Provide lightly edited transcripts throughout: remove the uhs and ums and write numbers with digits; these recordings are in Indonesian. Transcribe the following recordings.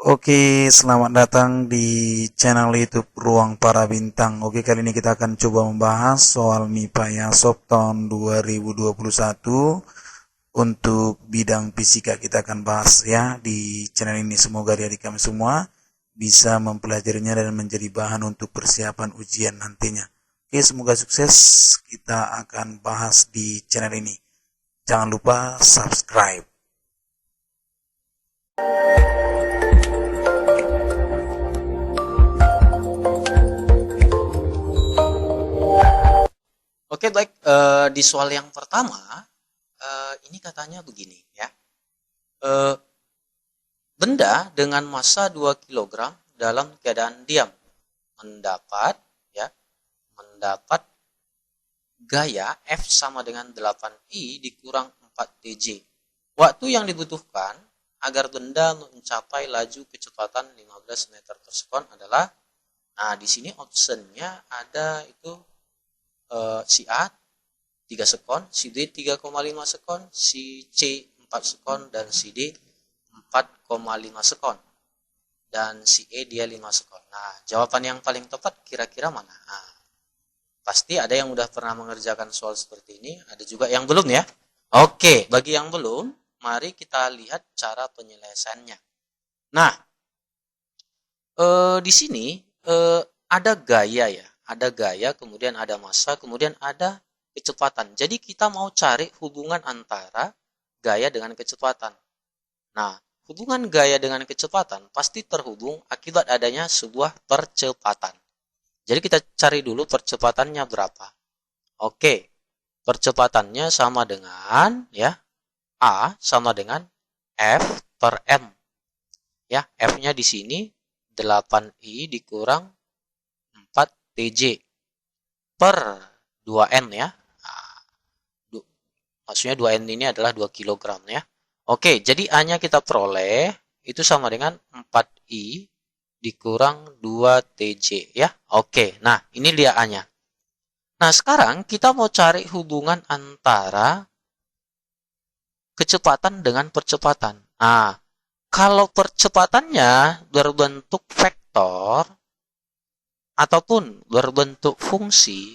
Oke, selamat datang di channel YouTube Ruang Para Bintang. Oke, kali ini kita akan coba membahas soal MIPA Yasop tahun 2021. Untuk bidang fisika kita akan bahas ya di channel ini. Semoga adik-adik kami semua bisa mempelajarinya dan menjadi bahan untuk persiapan ujian nantinya. Oke, semoga sukses. Kita akan bahas di channel ini. Jangan lupa subscribe. Oke, baik. Di soal yang pertama, ini katanya begini ya. Eh, Benda dengan massa 2 kilogram dalam keadaan diam mendapat ya, mendapat gaya F sama dengan 8I dikurang 4 Tj. Waktu yang dibutuhkan agar benda mencapai laju kecepatan 15 meter per sekon adalah, nah di sini optionnya ada itu si A 3 sekon, si D 3,5 sekon, si C 4 sekon, dan si D 4,5 sekon. Dan si E dia 5 sekon. Nah, jawaban yang paling tepat kira-kira mana? Nah, pasti ada yang udah pernah mengerjakan soal seperti ini, ada juga yang belum ya. Oke, bagi yang belum, mari kita lihat cara penyelesaiannya. Nah, di sini ada gaya ya. Ada gaya, kemudian ada massa, kemudian ada kecepatan. Jadi kita mau cari hubungan antara gaya dengan kecepatan. Nah, hubungan gaya dengan kecepatan pasti terhubung akibat adanya sebuah percepatan. Jadi kita cari dulu percepatannya berapa. Oke, percepatannya sama dengan ya A sama dengan F per M. Ya, F-nya di sini 8I dikurang 4Tj per 2N ya. Maksudnya 2N ini adalah 2 kilogram ya. Oke, jadi A-nya kita peroleh itu sama dengan 4I dikurang 2Tj ya. Oke, nah ini dia A-nya. Nah, sekarang kita mau cari hubungan antara kecepatan dengan percepatan. Nah, kalau percepatannya berbentuk vektor ataupun berbentuk fungsi,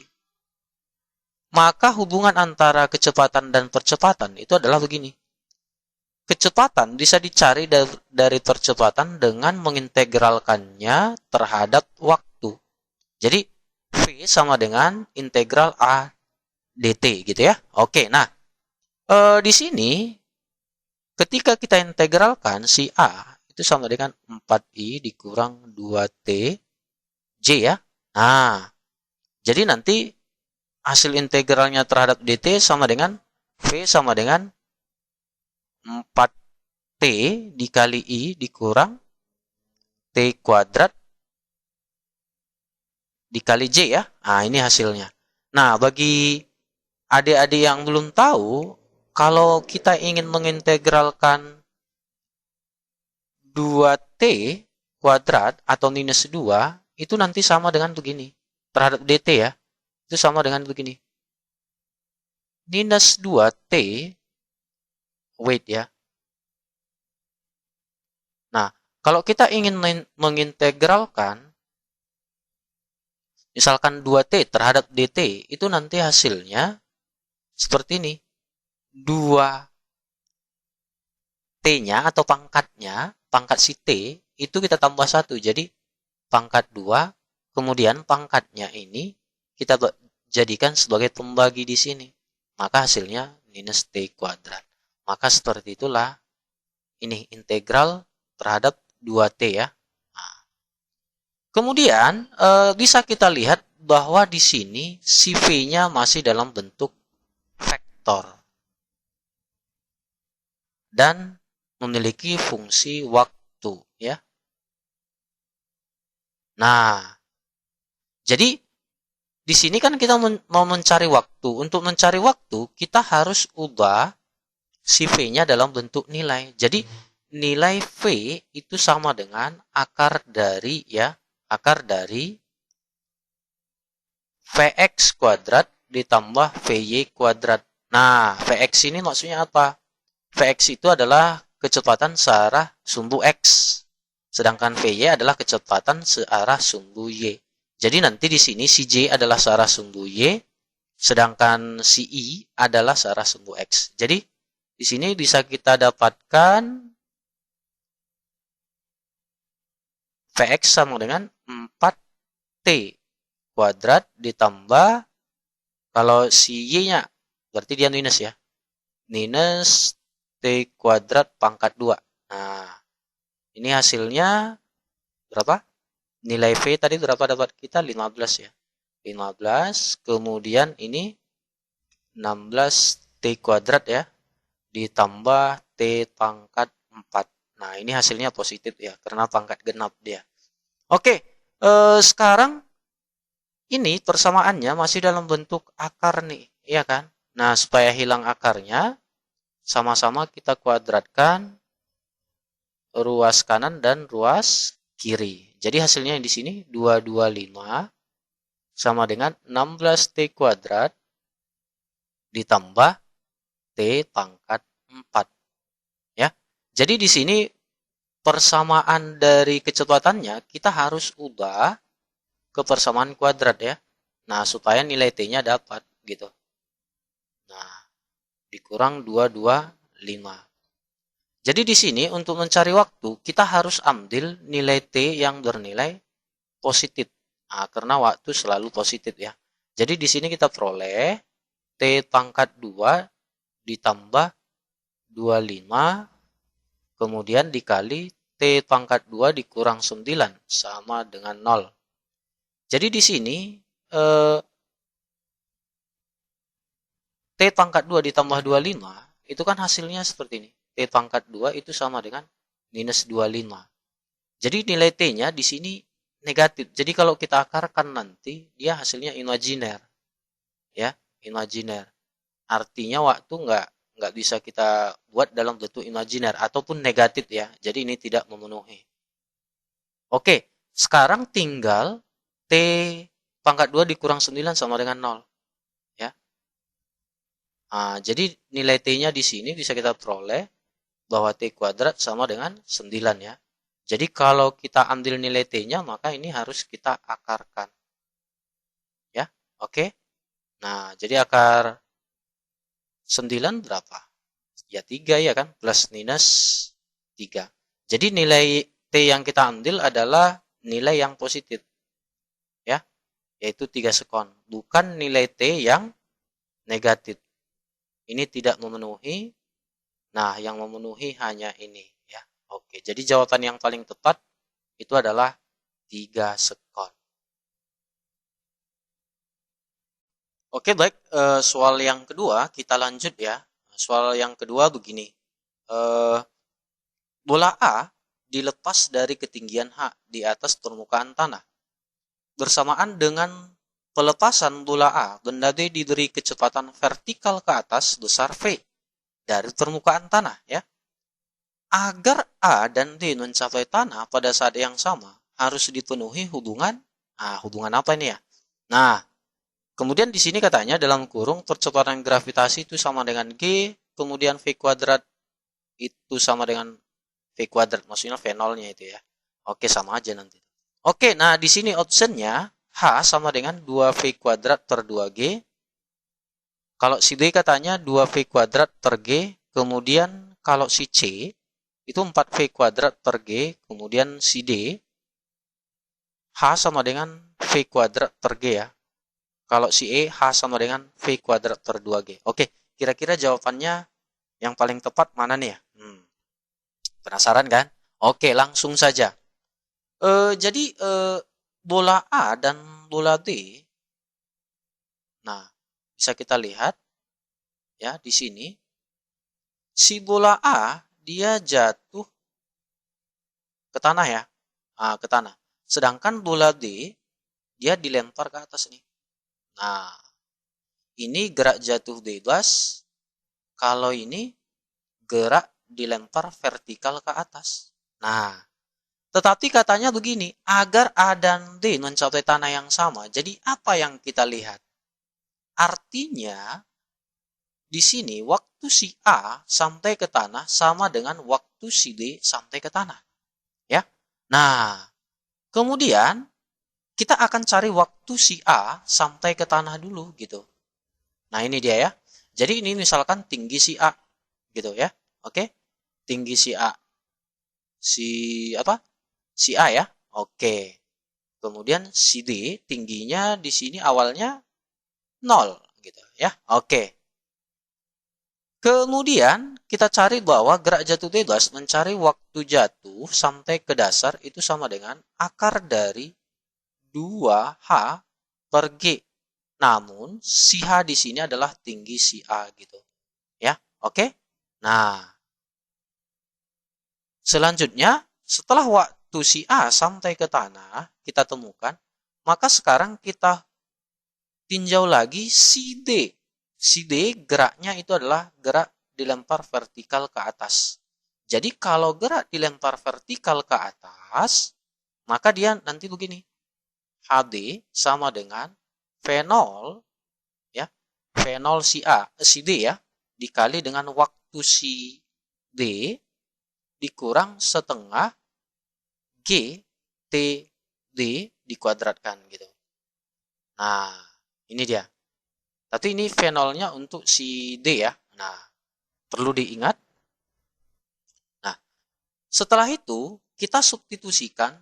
maka hubungan antara kecepatan dan percepatan itu adalah begini. Kecepatan bisa dicari dari percepatan dengan mengintegralkannya terhadap waktu. Jadi, V sama dengan integral A dt gitu ya. Oke, nah, di sini ketika kita integralkan si A itu sama dengan 4I dikurang 2T J ya. Nah, jadi nanti hasil integralnya terhadap dt sama dengan V sama dengan 4T dikali I dikurang T kuadrat dikali J ya. Nah, ini hasilnya. Nah, bagi adik-adik yang belum tahu, kalau kita ingin mengintegralkan 2T kuadrat atau minus 2, itu nanti sama dengan begini. Terhadap dt ya. Itu sama dengan begini. Minus 2T weight ya. Nah, kalau kita ingin mengintegralkan misalkan 2T terhadap dt, itu nanti hasilnya seperti ini. 2T-nya atau pangkatnya, pangkat si T, itu kita tambah 1. Jadi, pangkat 2, kemudian pangkatnya ini kita jadikan sebagai pembagi di sini. Maka hasilnya minus T kuadrat. Maka seperti itulah ini integral terhadap 2T ya. Nah, kemudian bisa kita lihat bahwa di sini si V-nya masih dalam bentuk vektor dan memiliki fungsi waktu ya. Nah, jadi di sini kan kita mau mencari waktu. Untuk mencari waktu, kita harus ubah si V-nya dalam bentuk nilai. Jadi nilai V itu sama dengan akar dari Vx kuadrat ditambah Vy kuadrat. Nah, Vx ini maksudnya apa? Vx itu adalah kecepatan searah sumbu X. sedangkan VY adalah kecepatan searah sumbu Y. Jadi nanti di sini si J adalah searah sumbu Y, sedangkan si I adalah searah sumbu X. Jadi di sini bisa kita dapatkan Vx sama dengan 4T kuadrat ditambah, kalau si Y-nya berarti dia minus ya, minus T kuadrat pangkat 2. Nah, ini hasilnya berapa? Nilai V tadi berapa dapat kita? 15 ya. 15, kemudian ini 16 T kuadrat ya, ditambah T pangkat 4. Nah, ini hasilnya positif ya, karena pangkat genap dia. Oke, sekarang ini persamaannya masih dalam bentuk akar nih, ya kan? Nah, supaya hilang akarnya, sama-sama kita kuadratkan ruas kanan dan ruas kiri. Jadi hasilnya di sini 225 sama dengan 16T kuadrat ditambah T pangkat 4. Ya. Jadi di sini persamaan dari kecepatannya kita harus ubah ke persamaan kuadrat ya. Nah, supaya nilai T-nya dapat gitu. Nah, dikurang 225. Jadi di sini untuk mencari waktu kita harus ambil nilai T yang bernilai positif. Nah, karena waktu selalu positif ya. Jadi di sini kita peroleh T pangkat 2 ditambah 25 kemudian dikali T pangkat 2 dikurang 9 sama dengan 0. Jadi di sini T pangkat 2 ditambah 25 itu kan hasilnya seperti ini. T pangkat 2 itu sama dengan minus 25. Jadi nilai T-nya di sini negatif. Jadi kalau kita akarkan nanti dia hasilnya imajiner. Ya, imajiner. Artinya waktu nggak bisa kita buat dalam bentuk imajiner ataupun negatif ya. Jadi ini tidak memenuhi. Oke, sekarang tinggal T pangkat 2 dikurang 9 sama dengan 0. Ya. Nah, jadi nilai T-nya di sini bisa kita peroleh bahwa T kuadrat sama dengan 9 ya. Jadi kalau kita ambil nilai T-nya maka ini harus kita akarkan. Ya, oke. Nah, jadi akar 9 berapa? Ya 3 ya kan, plus minus 3. Jadi nilai T yang kita ambil adalah nilai yang positif. Ya, yaitu 3 sekon. Bukan nilai T yang negatif. Ini tidak memenuhi. Nah, yang memenuhi hanya ini. Ya, oke. Jadi jawaban yang paling tepat itu adalah 3 sekon. Oke, baik. Soal yang kedua kita lanjut ya. Soal yang kedua begini. Bola A dilepas dari ketinggian H di atas permukaan tanah. Bersamaan dengan pelepasan bola A, benda B diberi kecepatan vertikal ke atas besar V dari permukaan tanah ya. Agar A dan B mencapai tanah pada saat yang sama, harus dipenuhi hubungan. Hubungan apa ini ya? Nah, kemudian di sini katanya dalam kurung percepatan gravitasi itu sama dengan G, kemudian V kuadrat itu sama dengan V kuadrat, maksudnya V0-nya itu ya. Oke, sama aja nanti. Oke, nah di sini optionnya H sama dengan 2V kuadrat per 2G. Kalau si D katanya 2V kuadrat per G, kemudian kalau si C itu 4V kuadrat per G, kemudian si D H sama dengan V kuadrat per G ya. Kalau si E, H sama dengan V kuadrat per 2G. Oke, kira-kira jawabannya yang paling tepat mana nih ya? Penasaran kan? Oke, langsung saja. Jadi bola A dan bola B, nah bisa kita lihat ya di sini. Si bola A dia jatuh ke tanah ya, ke tanah. Sedangkan bola B dia dilempar ke atas nih. Nah, ini gerak jatuh bebas. Kalau ini gerak dilempar vertikal ke atas. Nah, tetapi katanya begini, agar A dan D mencapai tanah yang sama. Jadi apa yang kita lihat? Artinya, di sini waktu si A sampai ke tanah sama dengan waktu si D sampai ke tanah. Ya. Nah, kemudian kita akan cari waktu si A sampai ke tanah dulu gitu. Nah, ini dia ya. Jadi ini misalkan tinggi si A gitu ya. Oke. Tinggi si A. Si apa? Si A ya. Oke. Kemudian si D tingginya di sini awalnya 0 gitu ya. Oke. Kemudian kita cari bahwa gerak jatuh bebas mencari waktu jatuh sampai ke dasar itu sama dengan akar dari 2H per G. Namun si H di sini adalah tinggi si A gitu. Ya, oke? Nah, selanjutnya setelah waktu si A sampai ke tanah kita temukan, maka sekarang kita tinjau lagi si D. Si D geraknya itu adalah gerak dilempar vertikal ke atas. Jadi kalau gerak dilempar vertikal ke atas, maka dia nanti begini. HD sama dengan V0 ya. V0 si A, si D ya, dikali dengan waktu si D dikurang setengah G T D dikuadratkan gitu. Nah, ini dia. Tapi ini V0-nya untuk si D ya. Nah, perlu diingat. Nah, setelah itu kita substitusikan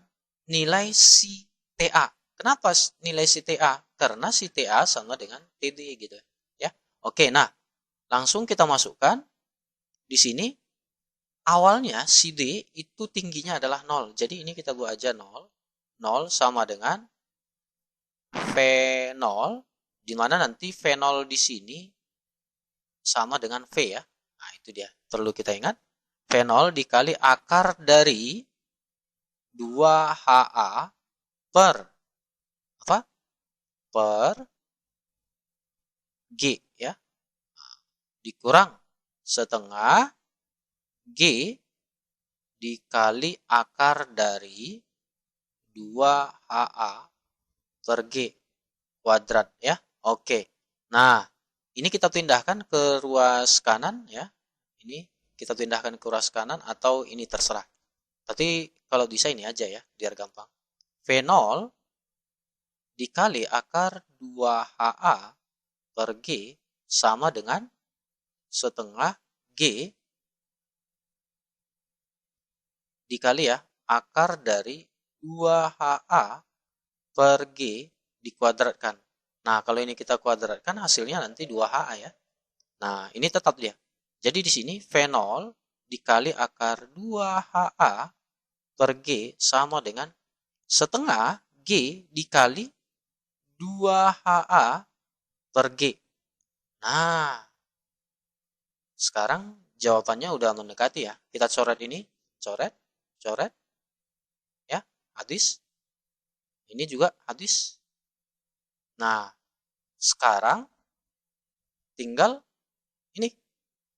nilai si TA. Kenapa nilai si TA? Karena si TA sama dengan TD gitu ya. Oke, nah langsung kita masukkan di sini awalnya si D itu tingginya adalah 0. Jadi ini kita buat aja 0. 0 sama dengan V0 di mana nanti V0 di sini sama dengan V ya. Nah, itu dia. Perlu kita ingat. V0 dikali akar dari 2HA per apa? Per G ya. Dikurang setengah G dikali akar dari 2HA per G kuadrat ya. Oke. Nah, ini kita pindahkan ke ruas kanan ya. Ini kita pindahkan ke ruas kanan atau ini terserah. Tapi kalau bisa ini aja ya, biar gampang. V0 dikali akar 2HA per G sama dengan setengah G dikali ya akar dari 2HA per G dikuadratkan. Nah, kalau ini kita kuadratkan hasilnya nanti 2HA ya. Nah, ini tetap dia. Jadi di sini V0 dikali akar 2HA per G sama dengan setengah G dikali 2HA per G. Nah, sekarang jawabannya udah mendekati ya. Kita coret ini, coret, coret, ya, habis. Ini juga habis. Nah, sekarang tinggal ini,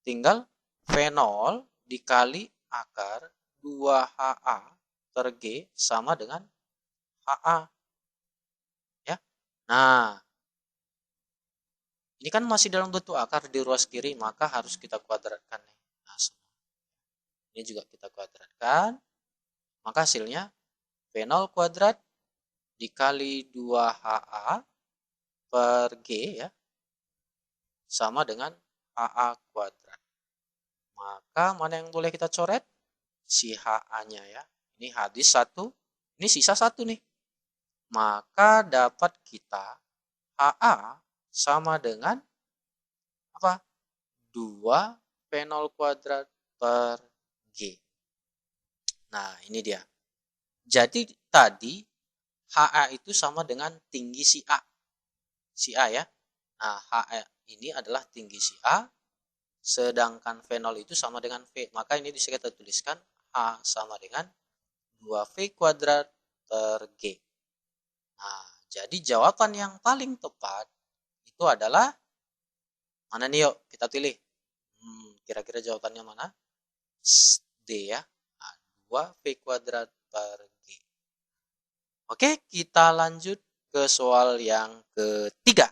tinggal V0 dikali akar 2HA per G sama dengan HA. Ya. Nah, ini kan masih dalam bentuk akar di ruas kiri, maka harus kita kuadratkan. Nah, ini juga kita kuadratkan, maka hasilnya V0 kuadrat dikali 2HA per G ya, sama dengan HA kuadrat. Maka mana yang boleh kita coret? Si HA-nya ya. Ini hadis 1, ini sisa 1 nih. Maka dapat kita HA sama dengan apa? 2 V0 kuadrat per G. Nah, ini dia. Jadi tadi HA itu sama dengan tinggi si A. Si A ya. Nah, HA ini adalah tinggi si A, sedangkan V0 itu sama dengan V. Maka ini bisa kita tuliskan H sama dengan 2V kuadrat per G. Nah, jadi jawaban yang paling tepat itu adalah mana nih yuk kita pilih. Kira-kira jawabannya mana? D ya. Nah, 2V kuadrat per G. Oke, kita lanjut ke soal yang ketiga.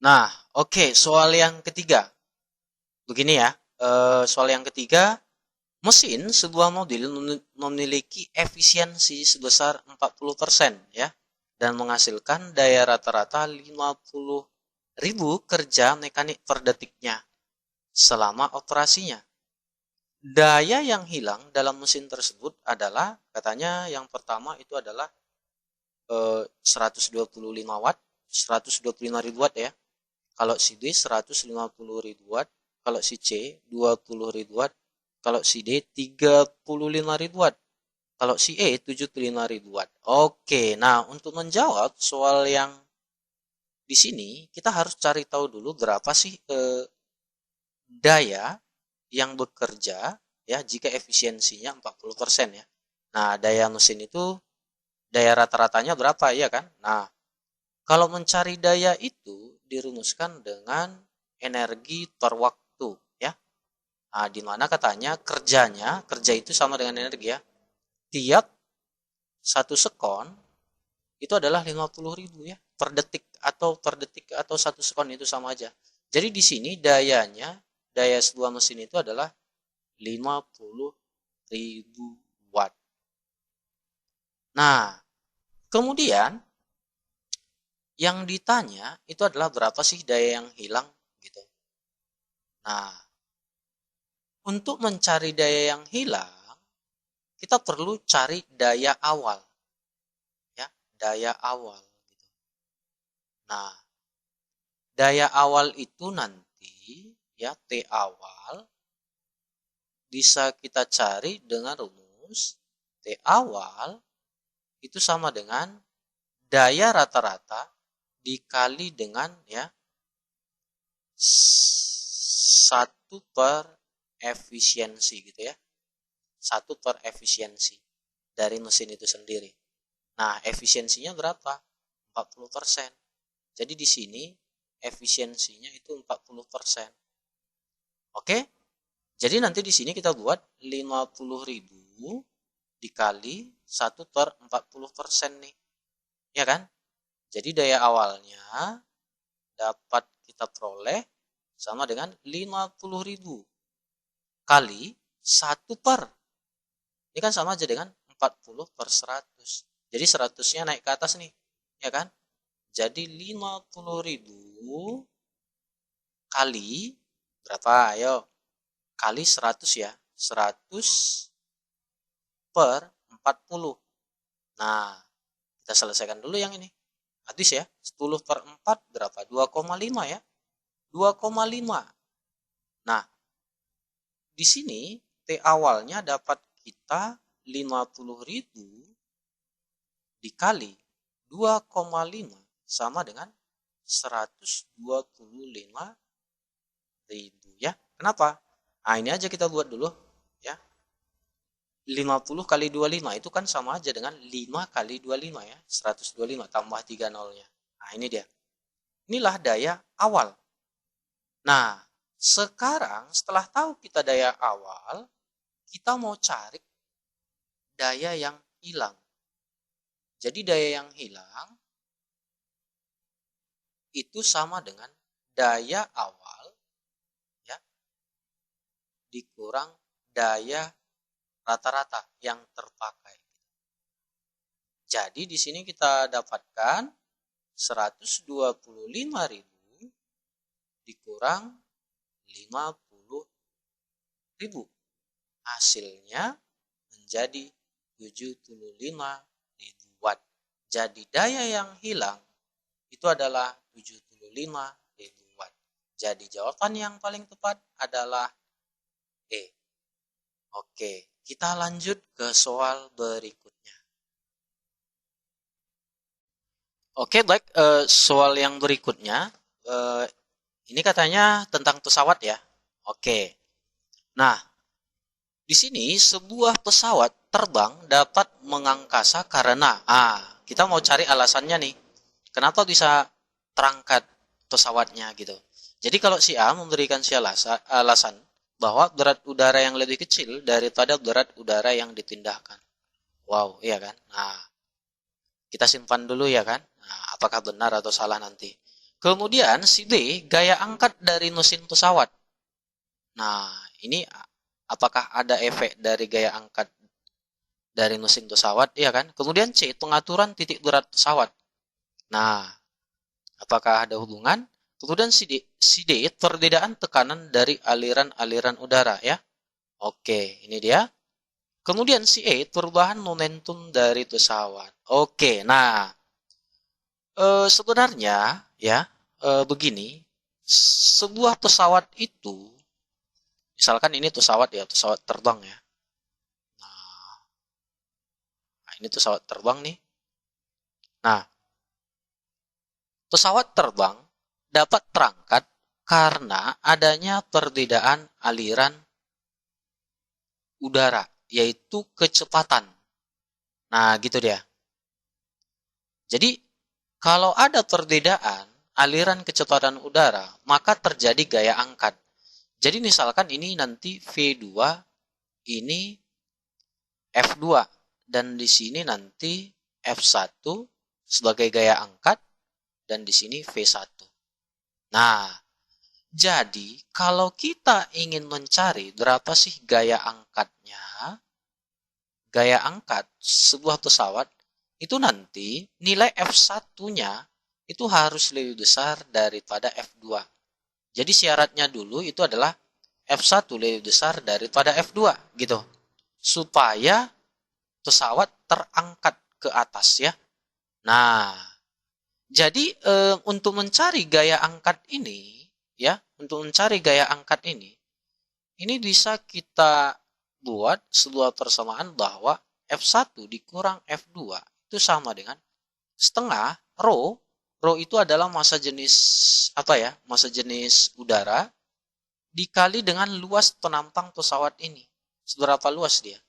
Nah, oke, soal yang ketiga. Begini ya, soal yang ketiga Mesin sebuah mobil memiliki efisiensi sebesar 40% ya, dan menghasilkan daya rata-rata 50.000 kerja mekanik per detiknya selama operasinya. Daya yang hilang dalam mesin tersebut adalah, katanya yang pertama itu adalah 125 watt, 125.000 watt ya. Kalau si D 150.000 watt, kalau si C 20.000 watt, kalau si D 35.000 watt, kalau si E 75.000 watt. Oke, nah untuk menjawab soal yang di sini kita harus cari tahu dulu berapa sih daya yang bekerja ya jika efisiensinya 40% ya. Nah, daya mesin itu daya rata-ratanya berapa ya kan? Nah, kalau mencari daya itu dirumuskan dengan energi per waktu ya. Nah, di mana katanya kerja itu sama dengan energi ya. Tiap 1 sekon itu adalah 50.000 ya per detik atau 1 sekon itu sama aja. Jadi di sini daya sebuah mesin itu adalah 50.000 watt. Nah, kemudian yang ditanya itu adalah berapa sih daya yang hilang gitu. Nah, untuk mencari daya yang hilang, kita perlu cari daya awal. Ya, daya awal gitu. Nah, daya awal itu nanti ya T awal bisa kita cari dengan rumus T awal itu sama dengan daya rata-rata dikali dengan ya 1 per efisiensi gitu ya. 1 per efisiensi dari mesin itu sendiri. Nah, efisiensinya berapa? 40%. Jadi di sini efisiensinya itu 40%. Oke? Jadi nanti di sini kita buat 50.000 dikali 1 per 40% nih. Ya kan? Jadi daya awalnya dapat kita peroleh sama dengan 50.000 kali 1 per. Ini kan sama aja dengan 40 per 100. Jadi 100-nya naik ke atas nih. Ya kan? Jadi 50.000 kali berapa? Ayo. Kali 100 ya. 100 per 40. Nah, kita selesaikan dulu yang ini. Habis ya. 10 per 4 berapa? 2,5 ya. 2,5. Nah, di sini T awalnya dapat kita 50.000 dikali 2,5 sama dengan 125.000 ya. Kenapa? Nah, ini aja kita buat dulu ya. 50 kali 25 itu kan sama aja dengan 5 kali 25 ya. 125 tambah 3 nolnya. Nah, ini dia. Inilah daya awal. Nah, sekarang setelah tahu kita daya awal, kita mau cari daya yang hilang. Jadi daya yang hilang itu sama dengan daya awal ya dikurang daya rata-rata yang terpakai. Jadi di sini kita dapatkan 125.000 dikurang 50.000. Hasilnya menjadi 75.000 watt. Jadi daya yang hilang itu adalah 75.000 watt. Jadi jawaban yang paling tepat adalah E. Oke, kita lanjut ke soal berikutnya. Oke, baik. Soal yang berikutnya, ini katanya tentang pesawat ya. Oke. Nah, di sini sebuah pesawat terbang dapat mengangkasa karena, kita mau cari alasannya nih. Kenapa bisa terangkat pesawatnya gitu. Jadi kalau si A memberikan si alasan bahwa berat udara yang lebih kecil daripada berat udara yang dipindahkan. Wow, iya kan? Nah, kita simpan dulu ya kan? Nah, apakah benar atau salah nanti. Kemudian si B, gaya angkat dari mesin pesawat. Nah, ini apakah ada efek dari gaya angkat dari mesin pesawat, iya kan? Kemudian C, pengaturan titik berat pesawat. Nah, apakah ada hubungan? Kemudian si D, perbedaan tekanan dari aliran-aliran udara ya. Oke, ini dia. Kemudian si E, perubahan momentum dari pesawat. Oke, nah sebenarnya ya begini, sebuah pesawat itu, misalkan ini pesawat ya, pesawat terbang ya. Nah, ini pesawat terbang nih. Nah, pesawat terbang dapat terangkat karena adanya perbedaan aliran udara, yaitu kecepatan. Nah, gitu dia. Jadi, kalau ada perbedaan aliran kecepatan udara, maka terjadi gaya angkat. Jadi, misalkan ini nanti V2, ini F2, dan di sini nanti F1 sebagai gaya angkat, dan di sini V1. Nah, jadi kalau kita ingin mencari berapa sih gaya angkatnya, gaya angkat sebuah pesawat, itu nanti nilai F1-nya itu harus lebih besar daripada F2. Jadi syaratnya dulu itu adalah F1 lebih besar daripada F2 gitu. Supaya pesawat terangkat ke atas ya. Nah, jadi untuk mencari gaya angkat ini ya, untuk mencari gaya angkat ini bisa kita buat sebuah persamaan bahwa F1 dikurang F2 itu sama dengan setengah rho. Rho itu adalah massa jenis apa ya? Massa jenis udara dikali dengan luas penampang pesawat ini. Seberapa luas dia?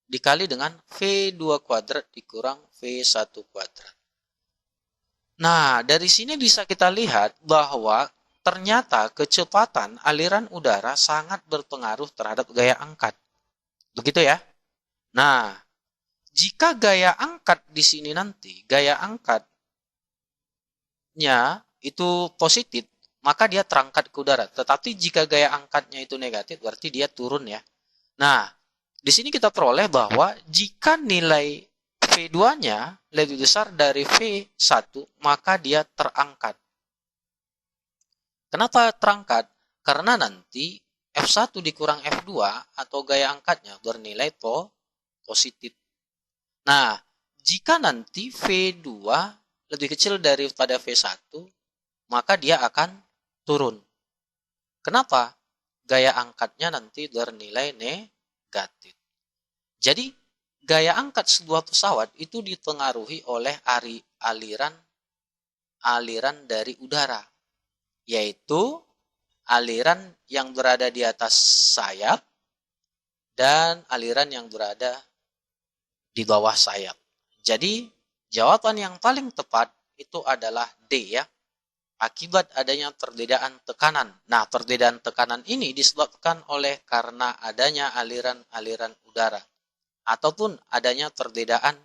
Dikali dengan V2 kuadrat dikurang V1 kuadrat. Nah, dari sini bisa kita lihat bahwa ternyata kecepatan aliran udara sangat berpengaruh terhadap gaya angkat. Begitu ya. Nah, jika gaya angkat di sini nanti, gaya angkatnya itu positif, maka dia terangkat ke udara. Tetapi jika gaya angkatnya itu negatif, berarti dia turun ya. Nah, di sini kita peroleh bahwa jika nilai V2-nya lebih besar dari V1, maka dia terangkat. Kenapa terangkat? Karena nanti F1 dikurang F2 atau gaya angkatnya bernilai positif. Nah, jika nanti V2 lebih kecil daripada V1, maka dia akan turun. Kenapa? Gaya angkatnya nanti bernilai negatif. Jadi, gaya angkat sebuah pesawat itu dipengaruhi oleh aliran dari udara, yaitu aliran yang berada di atas sayap dan aliran yang berada di bawah sayap. Jadi, jawaban yang paling tepat itu adalah D ya. Akibat adanya perbedaan tekanan. Nah, perbedaan tekanan ini disebabkan oleh karena adanya aliran-aliran udara ataupun adanya perbedaan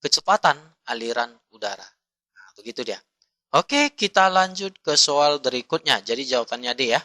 kecepatan aliran udara. Nah, begitu dia. Oke, kita lanjut ke soal berikutnya. Jadi jawabannya D ya.